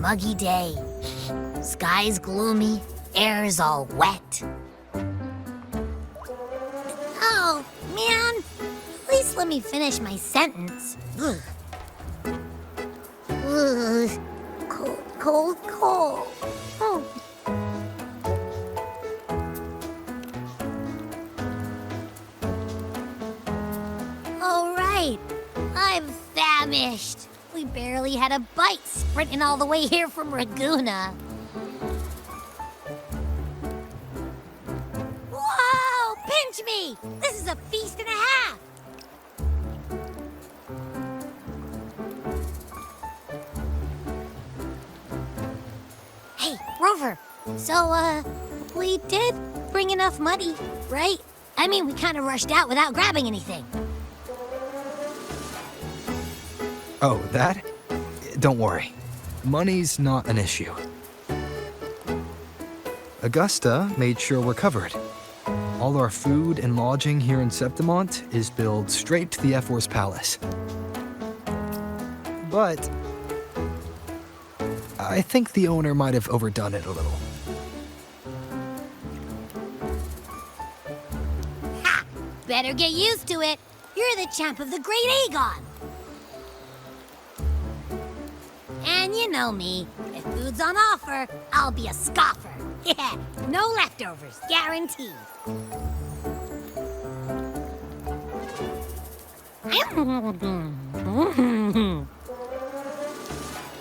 muggy day. Sky's gloomy, air's all wet. Oh, man. At least let me finish my sentence. Ugh. Ugh. Cold, cold, cold. Oh. All right. I'm famished. We barely had a bite sprinting all the way here from Ragoona. Whoa! Pinch me! This is a feast and a half! Hey, Rover. So, we did bring enough money, right? I mean, we kind of rushed out without grabbing anything. Oh, that? Don't worry. Money's not an issue. Augusta made sure we're covered. All our food and lodging here in Septimont is billed straight to the F4's palace. But I think the owner might have overdone it a little. Ha! Better get used to it. You're the champ of the Great Aegon. And you know me. If food's on offer, I'll be a scoffer. Yeah, no leftovers, guaranteed.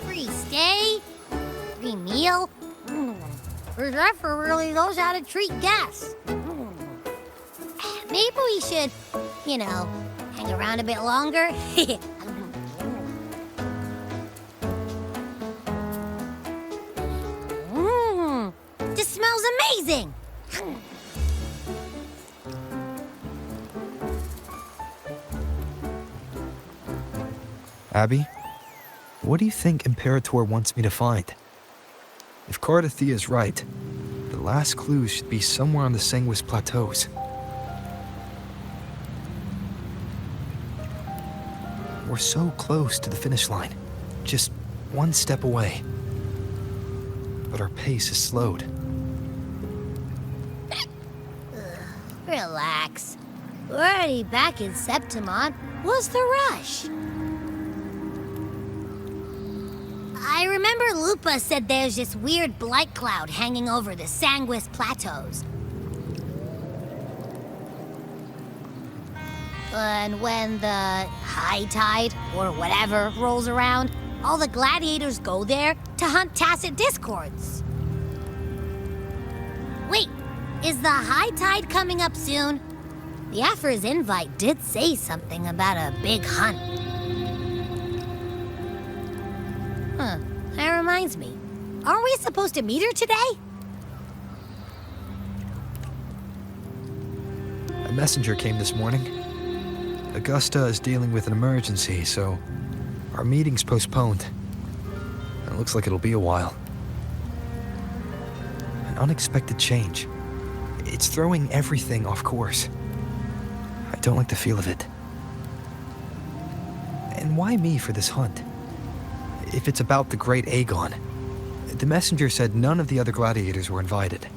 Free stay, free meal. The Zephyr really knows how to treat guests. Maybe we should, you know, hang around a bit longer. This smells amazing! Abby, what do you think Imperator wants me to find? If Cardathea's right, the last clues should be somewhere on the Sanguis Plateaus. We're so close to the finish line, just one step away. But our pace is slowed. Relax. We're already back in Septimont. What's the rush? I remember Lupa said there's this weird blight cloud hanging over the Sanguis Plateaus. And when the high tide, or whatever, rolls around, all the gladiators go there to hunt tacit discords. Wait, is the high tide coming up soon? The Aphra's invite did say something about a big hunt. Huh, that reminds me. Aren't we supposed to meet her today? A messenger came this morning. Augusta is dealing with an emergency, so our meeting's postponed. It looks like it'll be a while. An unexpected change. It's throwing everything off course. I don't like the feel of it. And why me for this hunt? If it's about the Great Aegon, the messenger said none of the other gladiators were invited.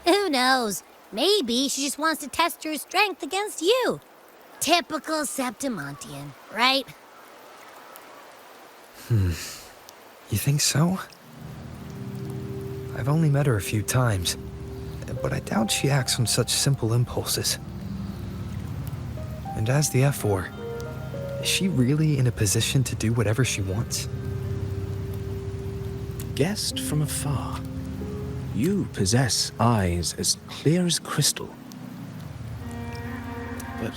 Who knows? Maybe she just wants to test her strength against you. Typical Septimontian, right? You think so? I've only met her a few times, but I doubt she acts on such simple impulses. And as the F4, is she really in a position to do whatever she wants? Guessed from afar, you possess eyes as clear as crystal. But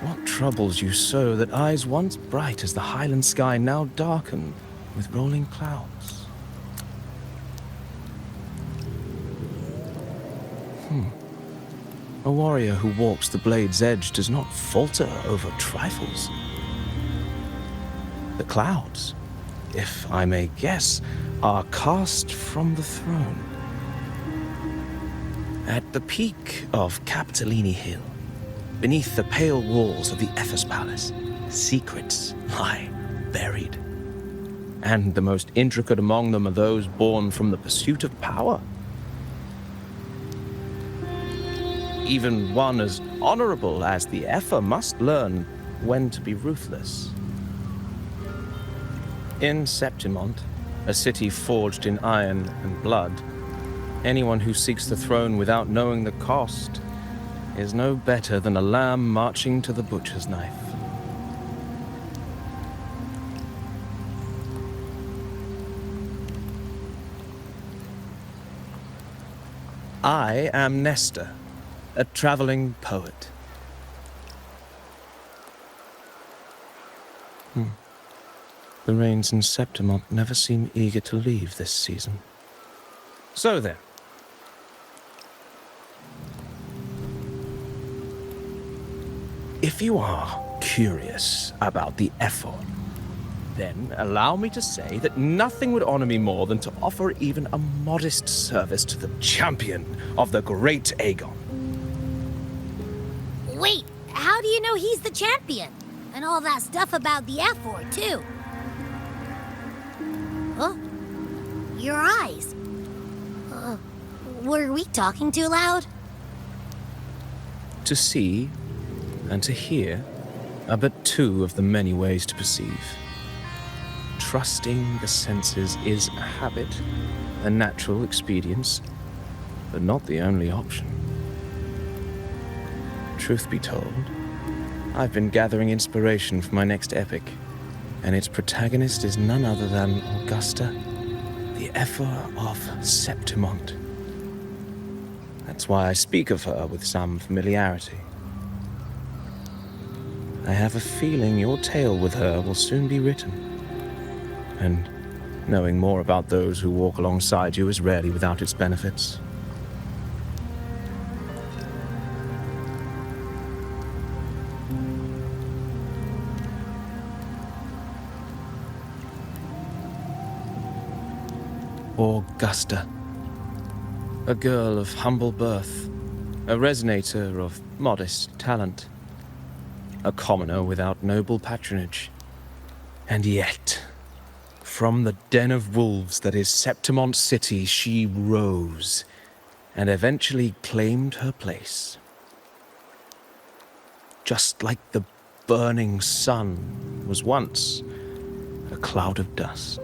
what troubles you so that eyes once bright as the highland sky now darken with rolling clouds? A warrior who walks the blade's edge does not falter over trifles. The clouds, if I may guess, are cast from the throne. At the peak of Capitolini Hill, beneath the pale walls of the Ephes Palace, secrets lie buried. And the most intricate among them are those born from the pursuit of power. Even one as honorable as the Epher must learn when to be ruthless. In Septimont, a city forged in iron and blood, anyone who seeks the throne without knowing the cost is no better than a lamb marching to the butcher's knife. I am Nestor, a traveling poet. The rains in Septimont never seem eager to leave this season. So then. If you are curious about the Epher, then allow me to say that nothing would honor me more than to offer even a modest service to the champion of the great Aegon. Wait, how do you know he's the champion? And all that stuff about the F-word, too. Huh? Your eyes. Were we talking too loud? To see and to hear are but two of the many ways to perceive. Trusting the senses is a habit, a natural expedience, but not the only option. Truth be told, I've been gathering inspiration for my next epic, and its protagonist is none other than Augusta, the Epher of Septimont. That's why I speak of her with some familiarity. I have a feeling your tale with her will soon be written. And knowing more about those who walk alongside you is rarely without its benefits. Augusta, a girl of humble birth, a resonator of modest talent, a commoner without noble patronage, and yet, from the den of wolves that is Septimont City, she rose and eventually claimed her place. Just like the burning sun was once a cloud of dust.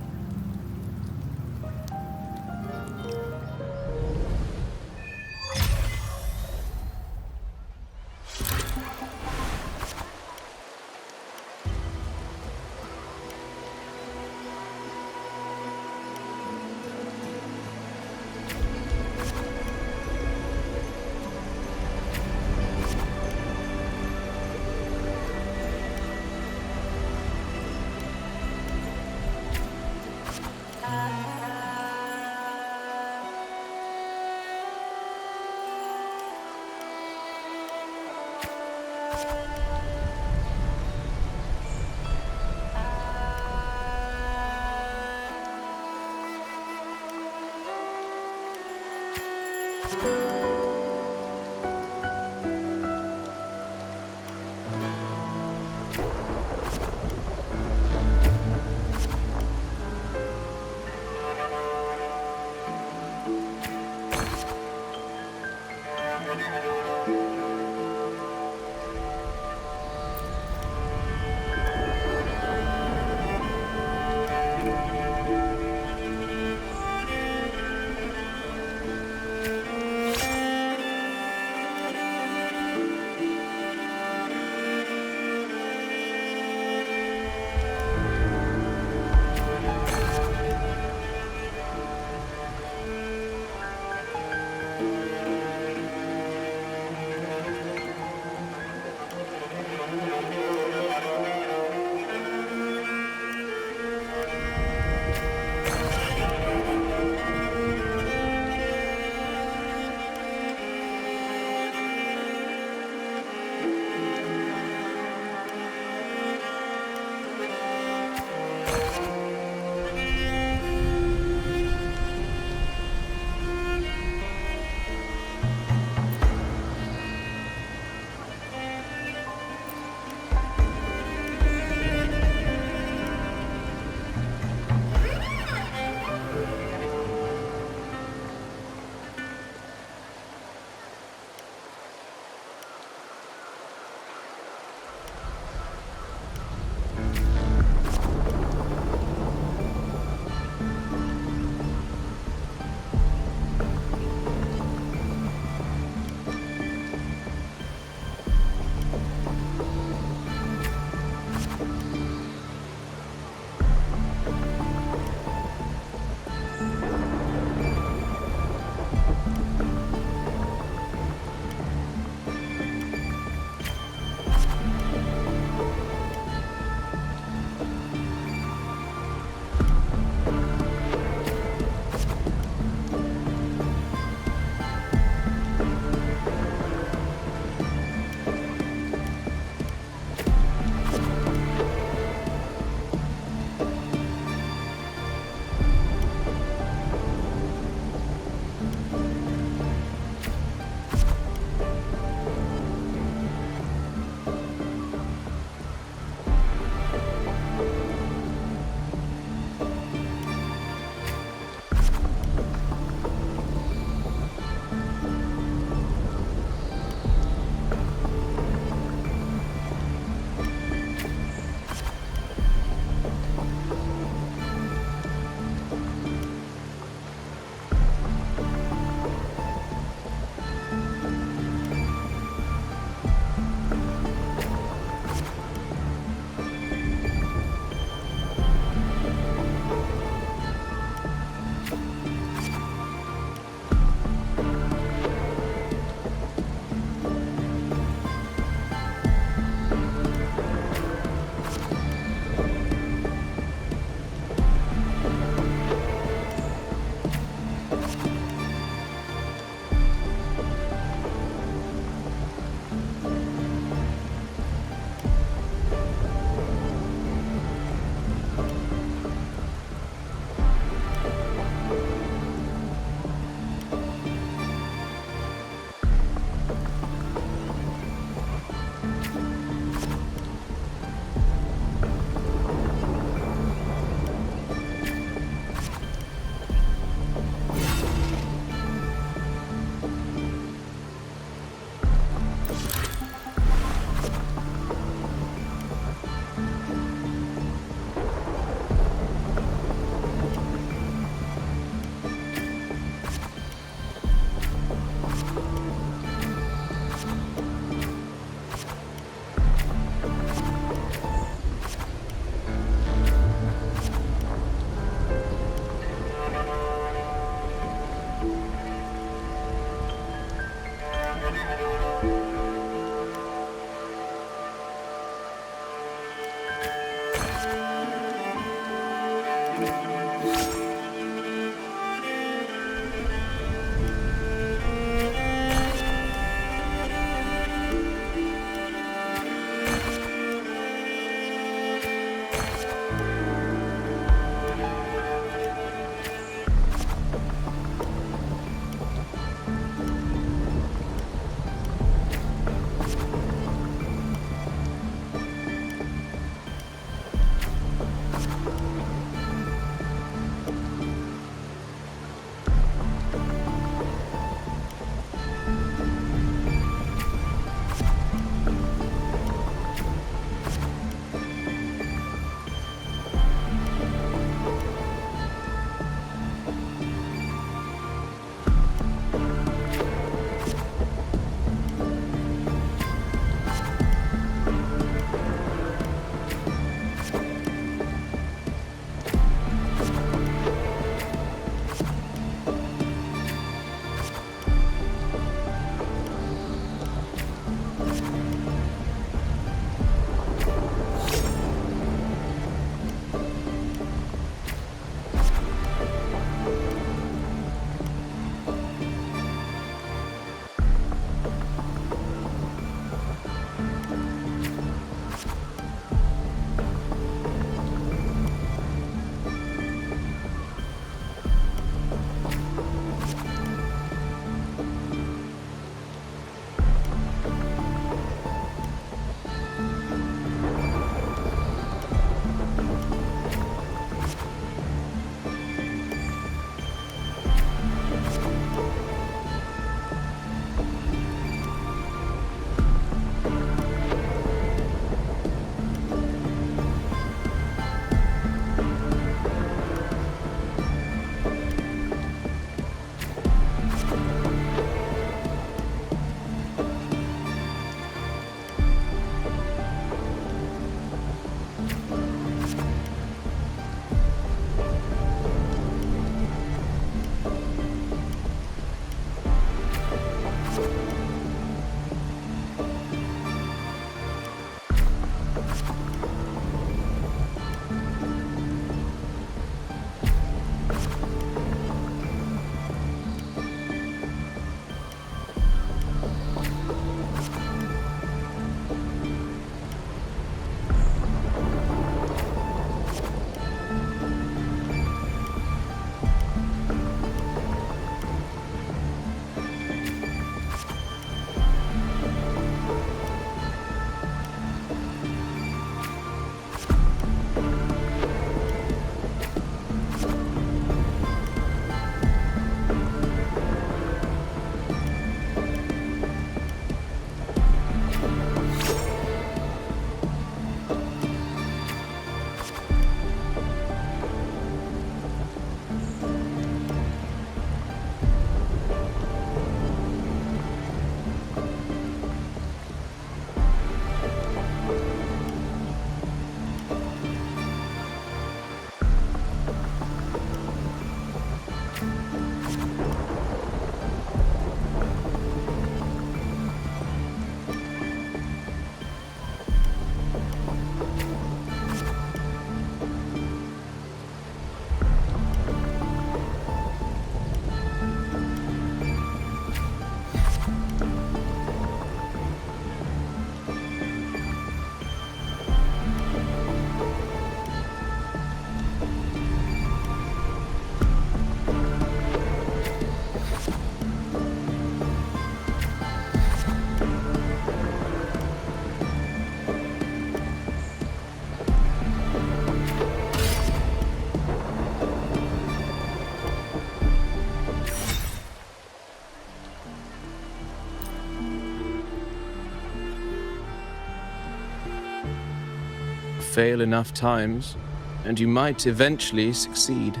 Fail enough times, and you might eventually succeed.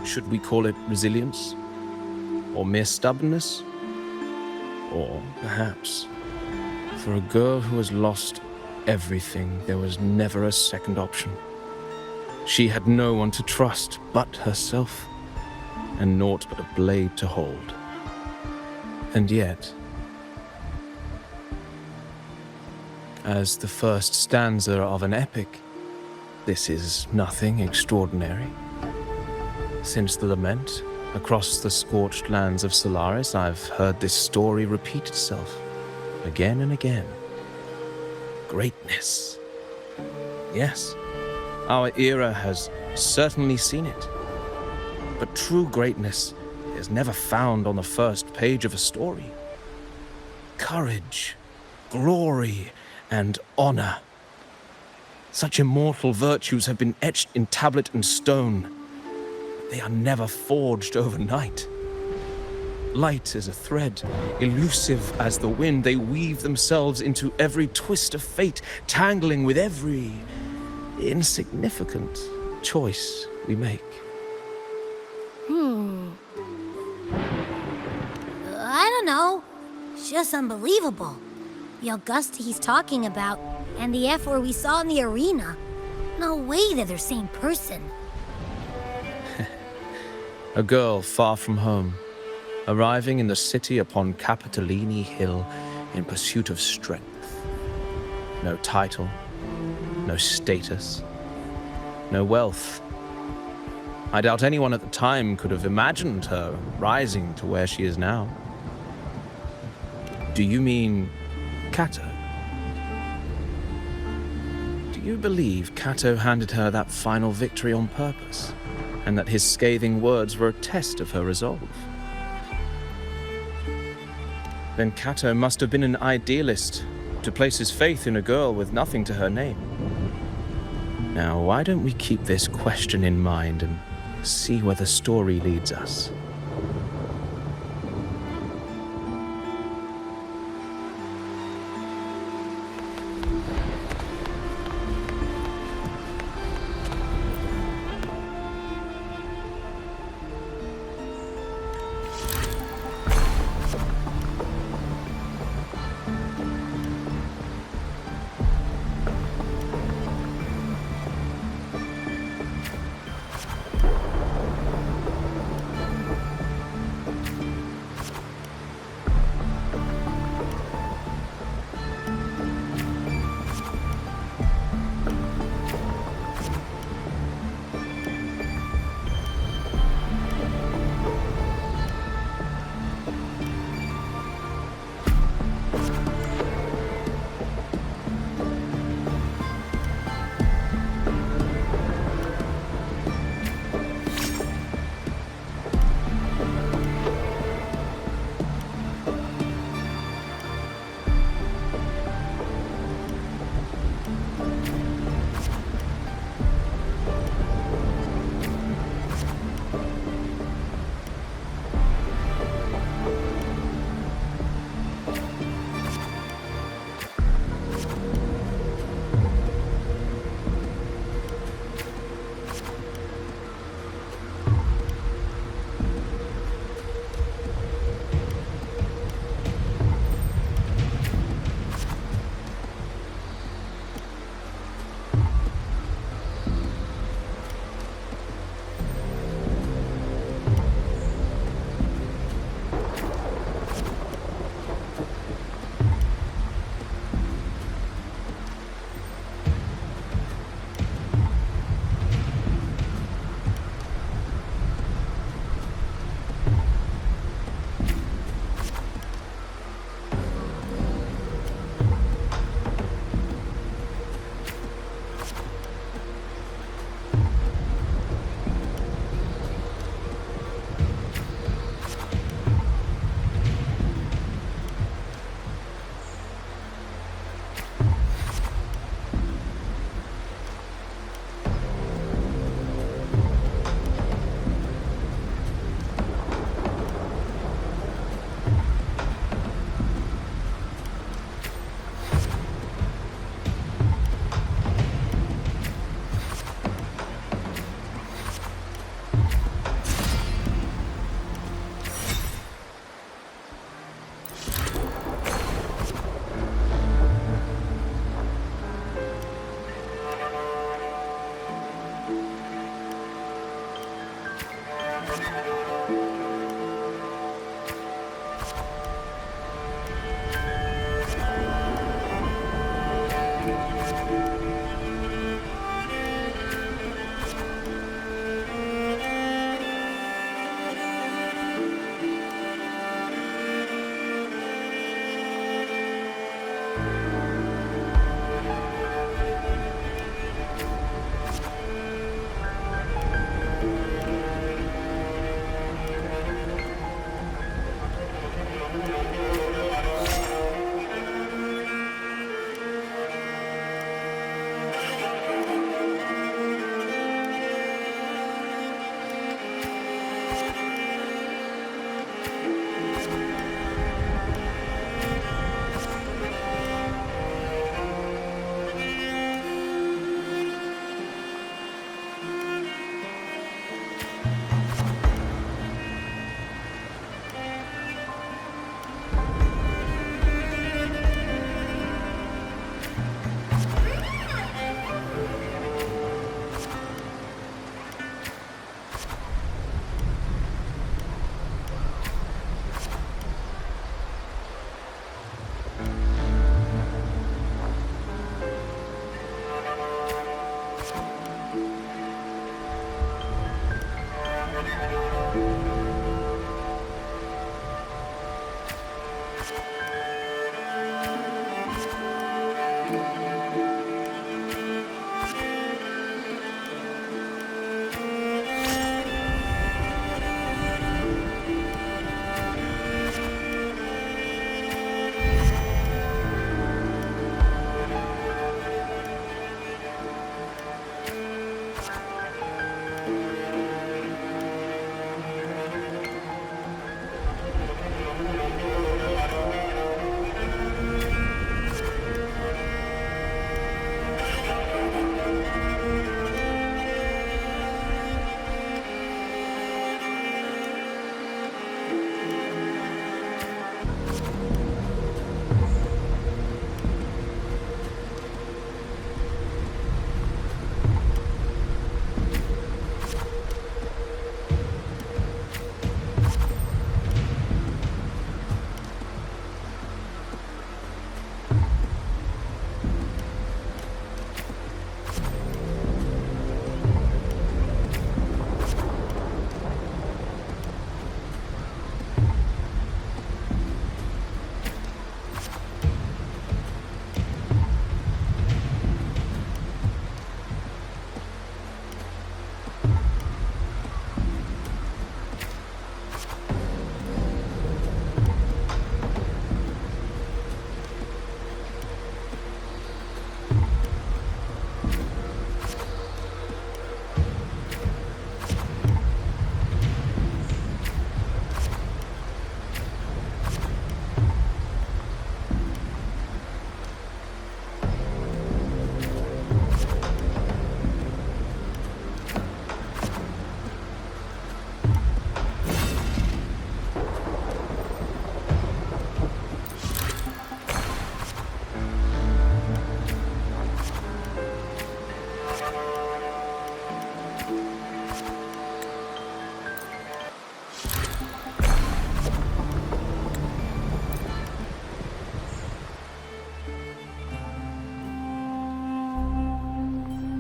Should we call it resilience? Or mere stubbornness? Or perhaps, for a girl who has lost everything, there was never a second option. She had no one to trust but herself, and naught but a blade to hold. And yet, as the first stanza of an epic, This is nothing extraordinary. Since the lament, across the scorched lands of Solaris, I've heard this story repeat itself, again and again. Greatness. Yes, our era has certainly seen it. But true greatness is never found on the first page of a story. Courage, glory, and honor. Such immortal virtues have been etched in tablet and stone. They are never forged overnight. Light as a thread, elusive as the wind, they weave themselves into every twist of fate, tangling with every insignificant choice we make. I don't know. It's just unbelievable. The Augusta he's talking about, and the F-word we saw in the arena. No way they're the same person. A girl far from home, arriving in the city upon Capitolini Hill in pursuit of strength. No title, no status, no wealth. I doubt anyone at the time could have imagined her rising to where she is now. Do you mean Kato? Do you believe Kato handed her that final victory on purpose, and that his scathing words were a test of her resolve? Then Kato must have been an idealist to place his faith in a girl with nothing to her name. Now, why don't we keep this question in mind and see where the story leads us?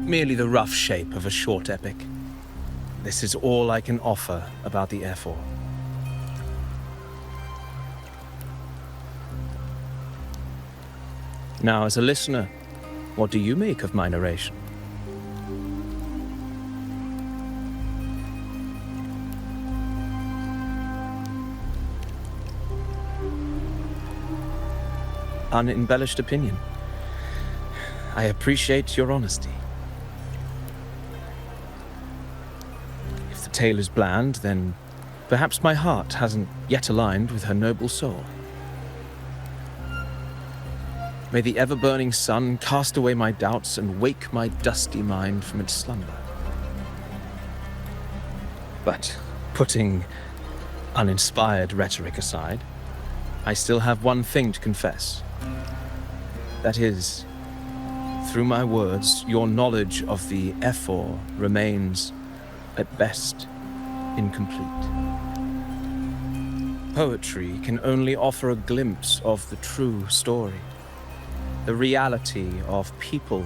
merely the rough shape of a short epic. This is all I can offer about the F4. Now, as a listener, what do you make of my narration? Unembellished opinion. I appreciate your honesty. If the tale is bland, then perhaps my heart hasn't yet aligned with her noble soul. May the ever-burning sun cast away my doubts and wake my dusty mind from its slumber. But putting uninspired rhetoric aside, I still have one thing to confess. That is, through my words, your knowledge of the F4 remains, at best, incomplete. Poetry can only offer a glimpse of the true story, the reality of people,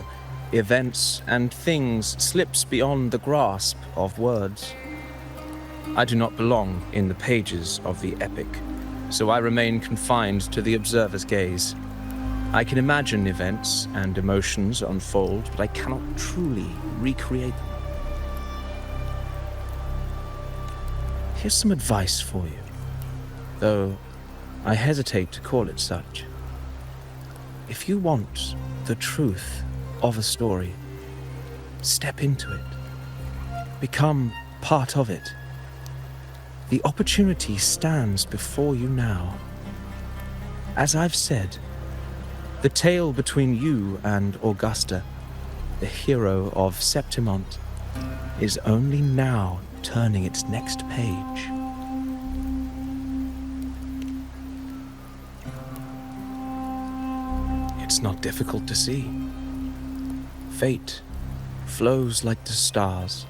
events, and things slips beyond the grasp of words. I do not belong in the pages of the epic, so I remain confined to the observer's gaze. I can imagine events and emotions unfold, but I cannot truly recreate them. Here's some advice for you, though I hesitate to call it such. If you want the truth of a story, step into it. Become part of it. The opportunity stands before you now. As I've said, the tale between you and Augusta, the hero of Septimont, is only now turning its next page. It's not difficult to see. Fate flows like the stars,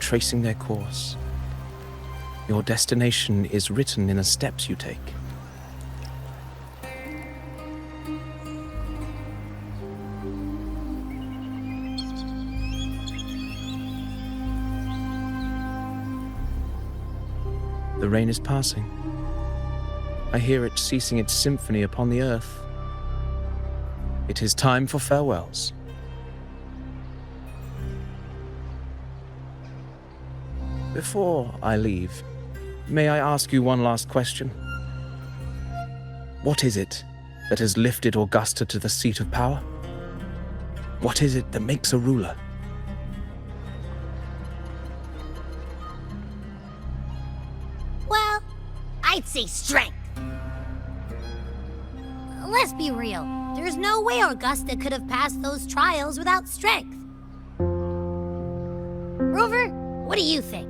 tracing their course. Your destination is written in the steps you take. The rain is passing. I hear it ceasing its symphony upon the earth. It is time for farewells. Before I leave, may I ask you one last question? What is it that has lifted Augusta to the seat of power? What is it that makes a ruler? Well, I'd say strength. Let's be real. There's no way Augusta could have passed those trials without strength. Rover, what do you think?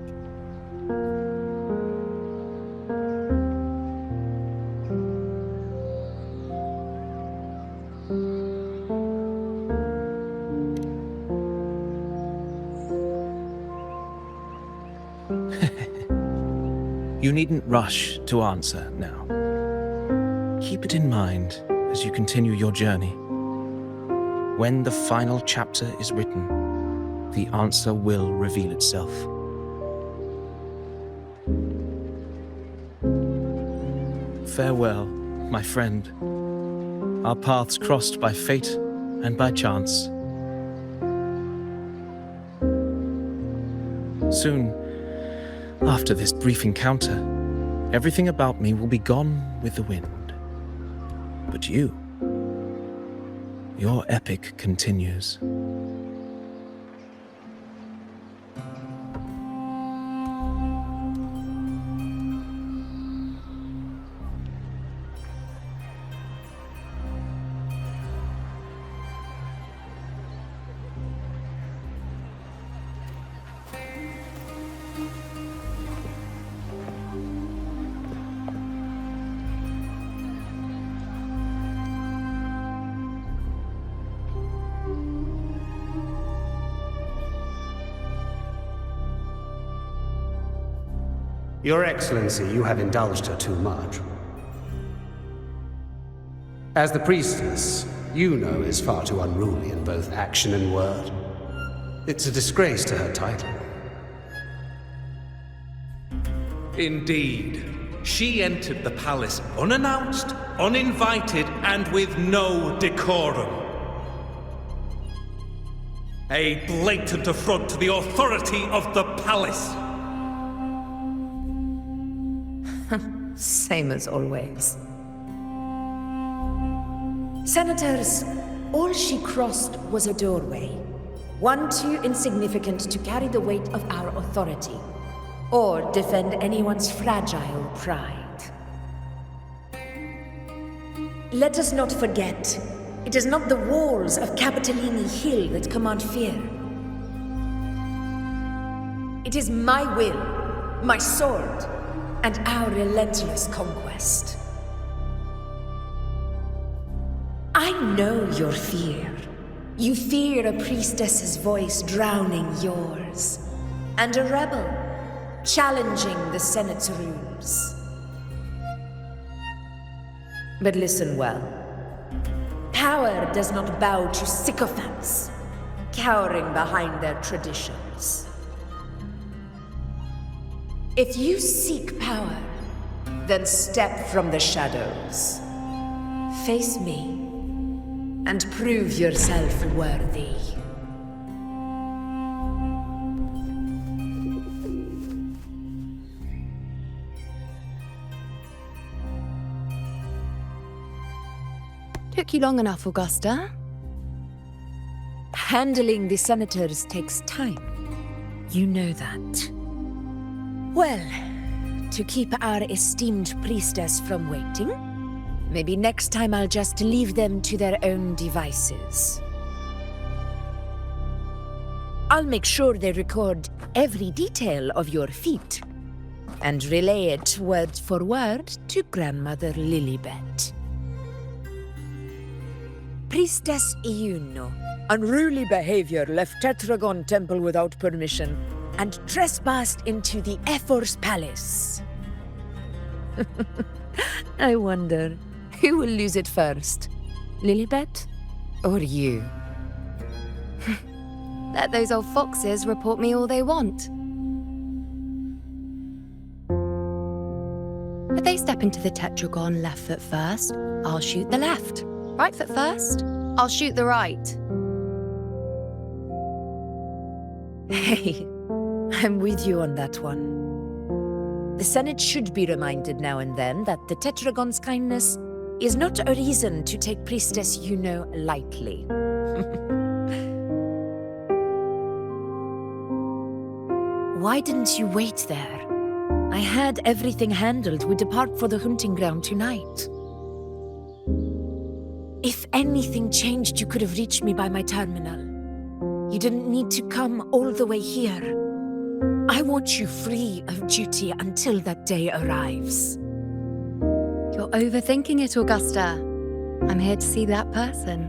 You needn't rush to answer now. Keep it in mind as you continue your journey. When the final chapter is written, the answer will reveal itself. Farewell, my friend. Our paths crossed by fate and by chance. Soon, after this brief encounter, everything about me will be gone with the wind. But you, your epic continues. Your Excellency, you have indulged her too much. As the priestess, you know is far too unruly in both action and word. It's a disgrace to her title. Indeed. She entered the palace unannounced, uninvited, and with no decorum. A blatant affront to the authority of the palace. Same as always. Senators, all she crossed was a doorway. One too insignificant to carry the weight of our authority, or defend anyone's fragile pride. Let us not forget, it is not the walls of Capitolini Hill that command fear. It is my will, my sword, and our relentless conquest. I know your fear. You fear a priestess's voice drowning yours, and a rebel challenging the Senate's rules. But listen well. Power does not bow to sycophants, cowering behind their traditions. If you seek power, then step from the shadows. Face me, and prove yourself worthy. Took you long enough, Augusta. Handling the senators takes time. You know that. Well, to keep our esteemed priestess from waiting, maybe next time I'll just leave them to their own devices. I'll make sure they record every detail of your feat, and relay it word for word to Grandmother Lilibet. Priestess Iuno, unruly behavior, left Tetragon Temple without permission, and trespassed into the Ephor's palace. I wonder, who will lose it first? Lilibet or you? Let those old foxes report me all they want. If they step into the tetragon left foot first, I'll shoot the left. Right foot first, I'll shoot the right. Hey, I'm with you on that one. The Senate should be reminded now and then that the Tetragon's kindness is not a reason to take Priestess Yuno lightly. Why didn't you wait there? I had everything handled. We depart for the hunting ground tonight. If anything changed, you could have reached me by my terminal. You didn't need to come all the way here. I want you free of duty until that day arrives. You're overthinking it, Augusta. I'm here to see that person.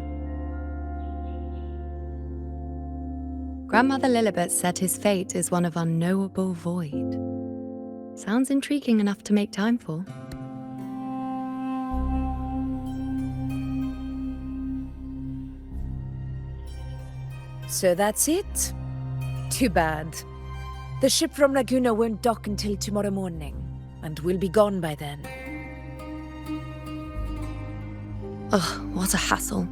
Grandmother Lilibet said his fate is one of unknowable void. Sounds intriguing enough to make time for. So that's it? Too bad. The ship from Laguna won't dock until tomorrow morning, and we'll be gone by then. Ugh, what a hassle.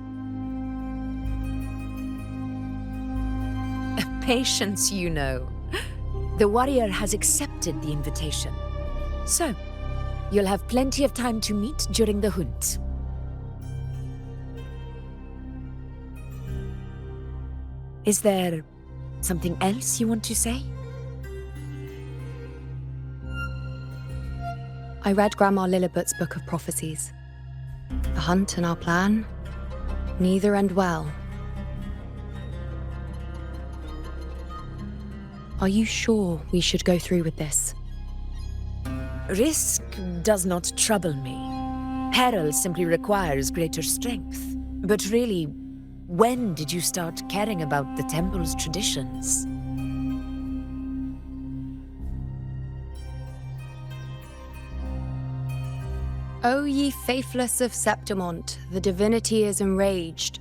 Patience, you know. The warrior has accepted the invitation. So, you'll have plenty of time to meet during the hunt. Is there something else you want to say? I read Grandma Lilibet's book of prophecies. The hunt and our plan, neither end well. Are you sure we should go through with this? Risk does not trouble me. Peril simply requires greater strength. But really, when did you start caring about the temple's traditions? O ye faithless of Septimont, the divinity is enraged.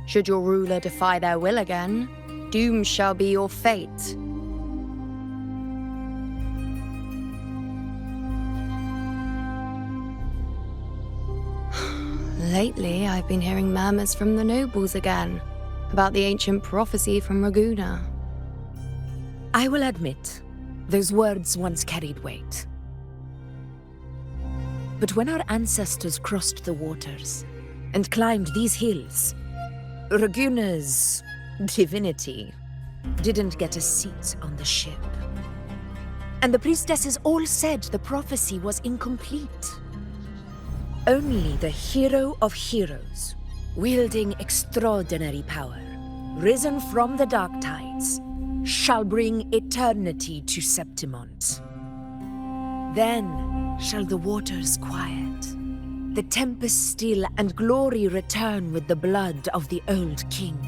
Should your ruler defy their will again, doom shall be your fate. Lately, I've been hearing murmurs from the nobles again about the ancient prophecy from Raguna. I will admit, those words once carried weight. But when our ancestors crossed the waters and climbed these hills, Raguna's divinity didn't get a seat on the ship. And the priestesses all said the prophecy was incomplete. Only the hero of heroes, wielding extraordinary power, risen from the dark tides, shall bring eternity to Septimont. Then shall the waters quiet, the tempest still, and glory return with the blood of the old king.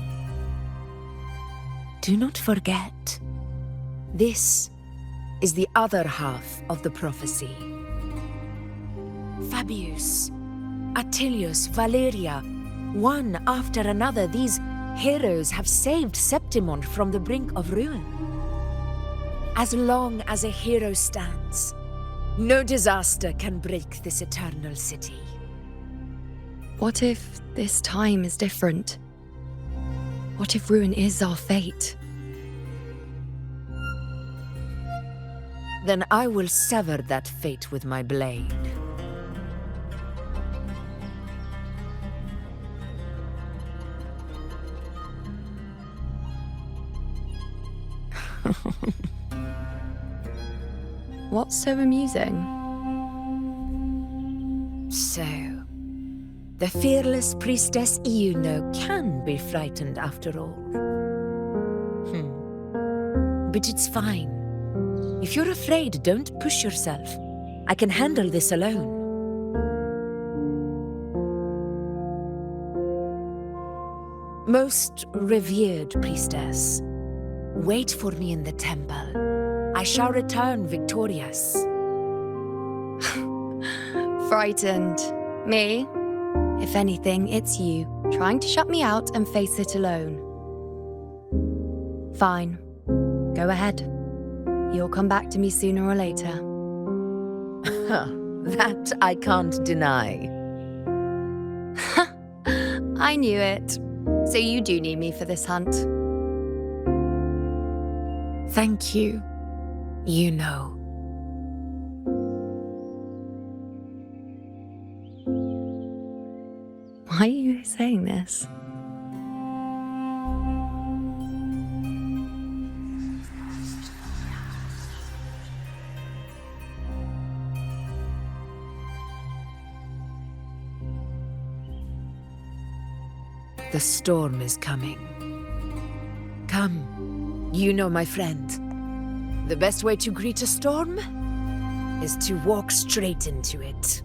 Do not forget, this is the other half of the prophecy. Fabius, Attilius, Valeria, one after another, these heroes have saved Septimont from the brink of ruin. As long as a hero stands, no disaster can break this eternal city. What if this time is different? What if ruin is our fate? Then I will sever that fate with my blade. What's so amusing? So, the fearless priestess Iuno can be frightened after all. But it's fine. If you're afraid, don't push yourself. I can handle this alone. Most revered priestess, wait for me in the temple. I shall return victorious. Frightened. Me? If anything, it's you, trying to shut me out and face it alone. Fine. Go ahead. You'll come back to me sooner or later. That I can't deny. I knew it. So you do need me for this hunt. Thank you. You know. Why are you saying this? The storm is coming. Come, you know, my friend. The best way to greet a storm is to walk straight into it.